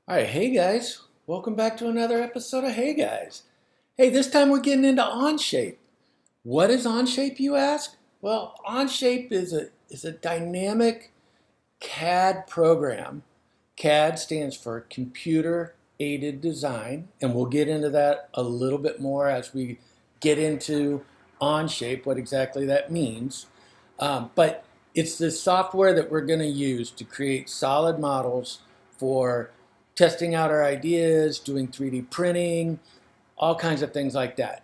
All right, hey guys, welcome back to another episode of Hey Guys. Hey, this time we're getting into OnShape. What is OnShape, you ask? Well, OnShape is a dynamic CAD program. CAD stands for Computer Aided Design, and we'll get into that a little bit more as we get into OnShape, what exactly that means. But it's the software that we're going to use to create solid models for testing out our ideas, doing 3D printing, all kinds of things like that.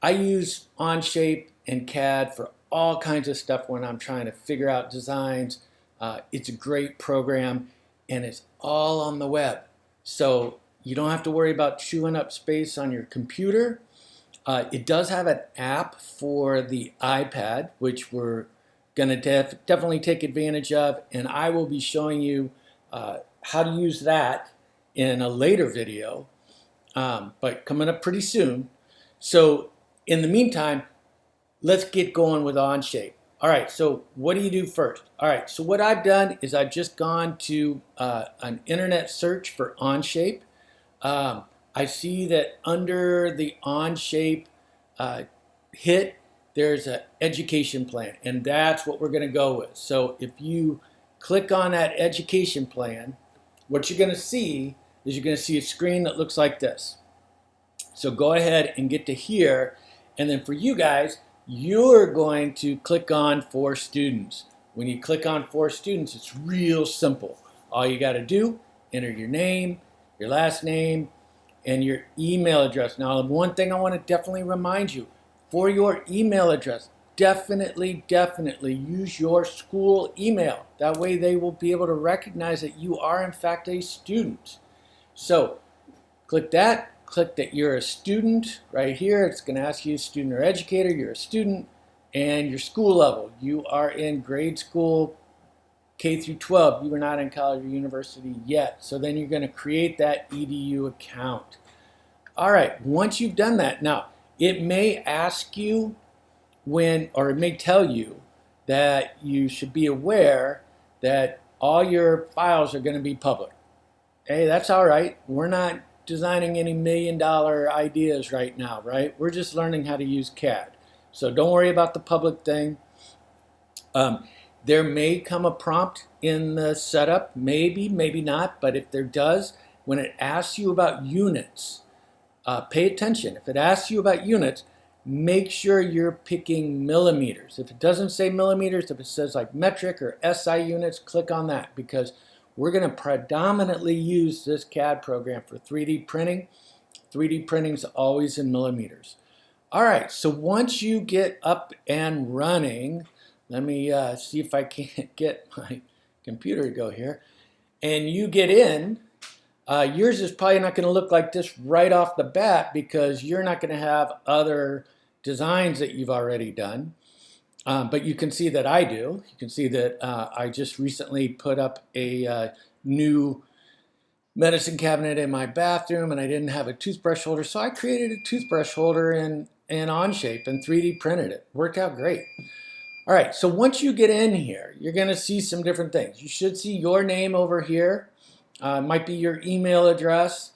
I use OnShape and CAD for all kinds of stuff when I'm trying to figure out designs. It's a great program and it's all on the web. So you don't have to worry about chewing up space on your computer. It does have an app for the iPad, which we're going to definitely take advantage of, and I will be showing you how to use that in a later video, but coming up pretty soon. So in the meantime, let's get going with OnShape. All right, so what do you do first? All right, so what I've done is I've just gone to an internet search for OnShape. I see that under the OnShape hit, there's an education plan, and that's what we're going to go with. So if you click on that education plan, what you're going to see is you're going to see a screen that looks like this. So go ahead and get to here, and then for you guys, you're going to click on For Students. When you click on For Students, it's real simple. All you got to do, enter your name, your last name, and your email address. Now, one thing I want to definitely remind you, for your email address, definitely use your school email. That way they will be able to recognize that you are in fact a student. So click that you're a student right here. It's going to ask you student or educator, you're a student, and your school level. You are in grade school, K through 12. You are not in college or university yet. So then you're going to create that EDU account. All right, once you've done that, now it may ask you or it may tell you that you should be aware that all your files are going to be public. Hey, that's all right. We're not designing any $1,000,000 ideas right now, right? We're just learning how to use CAD. So don't worry about the public thing. There may come a prompt in the setup, maybe not, but if there does, when it asks you about units, pay attention. If it asks you about units, make sure you're picking millimeters. If it doesn't say millimeters, if it says like metric or SI units, click on that, because we're going to predominantly use this CAD program for 3D printing. 3D printing is always in millimeters. All right, so once you get up and running, let me see if I can't get my computer to go here, and you get in, yours is probably not going to look like this right off the bat because you're not going to have other designs that you've already done. But you can see that I do. You can see that I just recently put up a new medicine cabinet in my bathroom and I didn't have a toothbrush holder, so I created a toothbrush holder in OnShape and 3D printed it. Worked out great. All right, so once you get in here, you're going to see some different things. You should see your name over here. Might be your email address.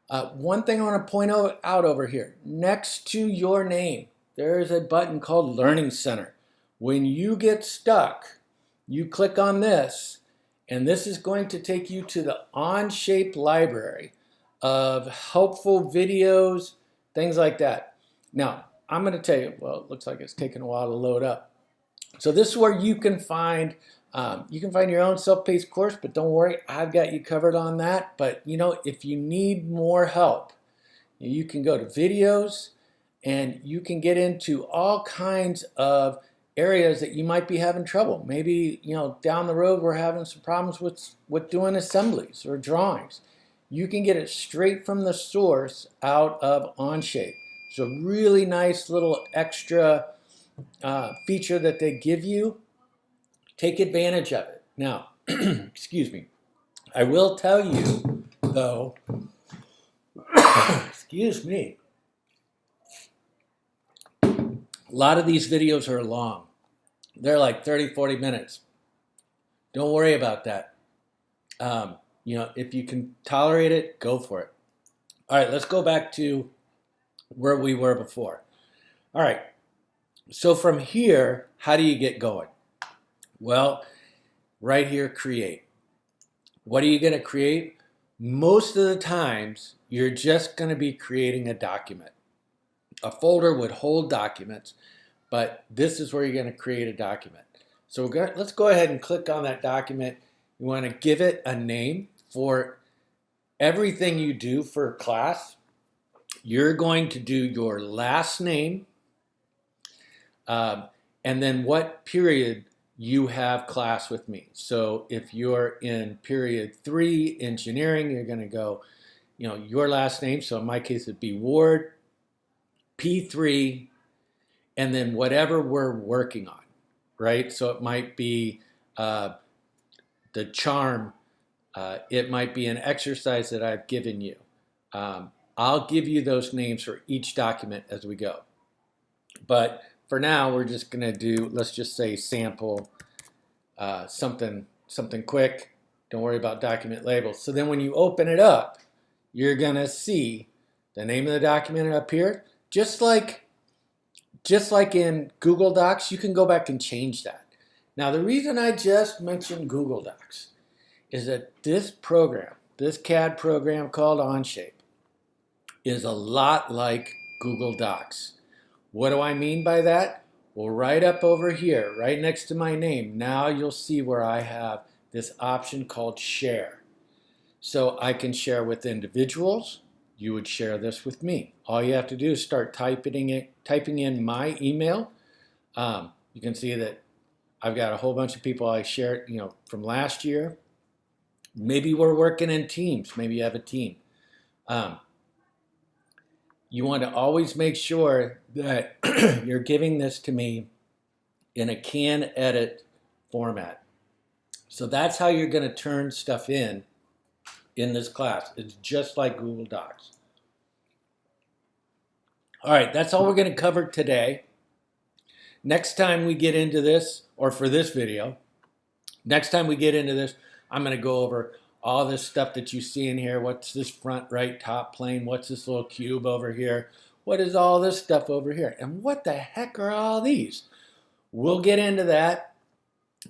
One thing I want to point out over here, next to your name, there is a button called Learning Center. When you get stuck, you click on this, and this is going to take you to the OnShape library of helpful videos, things like that. Now, I'm going to tell you, well, it looks like it's taking a while to load up. So this is where you can find your own self-paced course, but don't worry, I've got you covered on that. But if you need more help, you can go to videos and you can get into all kinds of areas that you might be having trouble. Maybe down the road we're having some problems with doing assemblies or drawings. You can get it straight from the source out of OnShape. It's a really nice little extra feature that they give you. Take advantage of it. Now, excuse me, I will tell you though, excuse me, a lot of these videos are long. They're like 30, 40 minutes. Don't worry about that. if you can tolerate it, go for it. All right, let's go back to where we were before. All right, so from here, how do you get going? Well, right here, create. What are you going to create? Most of the times, you're just going to be creating a document. A folder would hold documents, but this is where you're going to create a document. So let's go ahead and click on that document. You want to give it a name. For everything you do for class, you're going to do your last name, and then what period you have class with me. So if you're in period 3 engineering, you're going to go, your last name. So in my case, it'd be Ward, P3, and then whatever we're working on, right? So it might be the charm. It might be an exercise that I've given you. I'll give you those names for each document as we go. But for now, we're just going to do, let's just say sample something quick. Don't worry about document labels. So then when you open it up, you're going to see the name of the document up here. Just like in Google Docs, you can go back and change that. Now, the reason I just mentioned Google Docs is that this program, this CAD program called OnShape, is a lot like Google Docs. What do I mean by that? Well, right up over here, right next to my name, now you'll see where I have this option called Share. So I can share with individuals. You would share this with me. All you have to do is start typing in my email. You can see that I've got a whole bunch of people I shared, from last year. Maybe we're working in teams. Maybe you have a team. You want to always make sure that you're giving this to me in a can edit format. So that's how you're going to turn stuff in this class. It's just like Google Docs. All right, that's all we're going to cover today. Next time we get into this, or for this video, next time we get into this, I'm going to go over all this stuff that you see in here. What's this front right top plane? What's this little cube over here? What is all this stuff over here? And what the heck are all these? We'll get into that.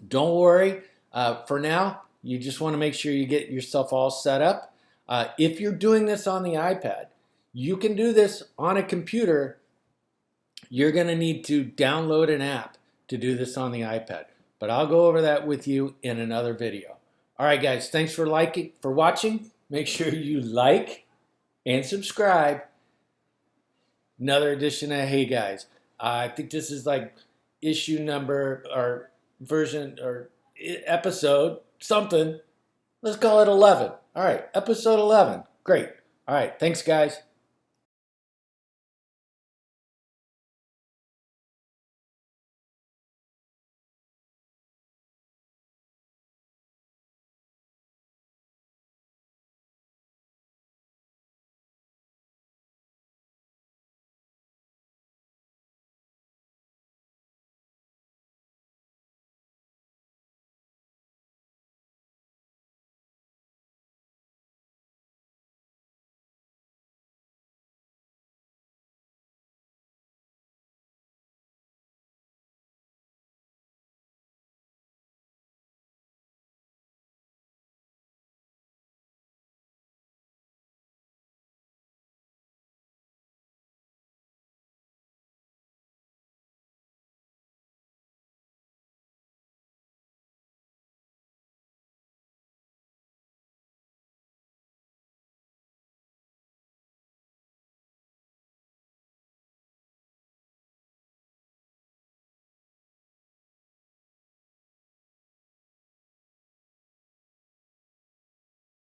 Don't worry. For now, you just want to make sure you get yourself all set up. If you're doing this on the iPad, you can do this on a computer. You're going to need to download an app to do this on the iPad. But I'll go over that with you in another video. All right, guys, thanks for watching. Make sure you like and subscribe. Another edition of Hey Guys. I think this is like issue number or version or episode something. Let's call it 11. All right, episode 11. Great. All right, thanks, guys.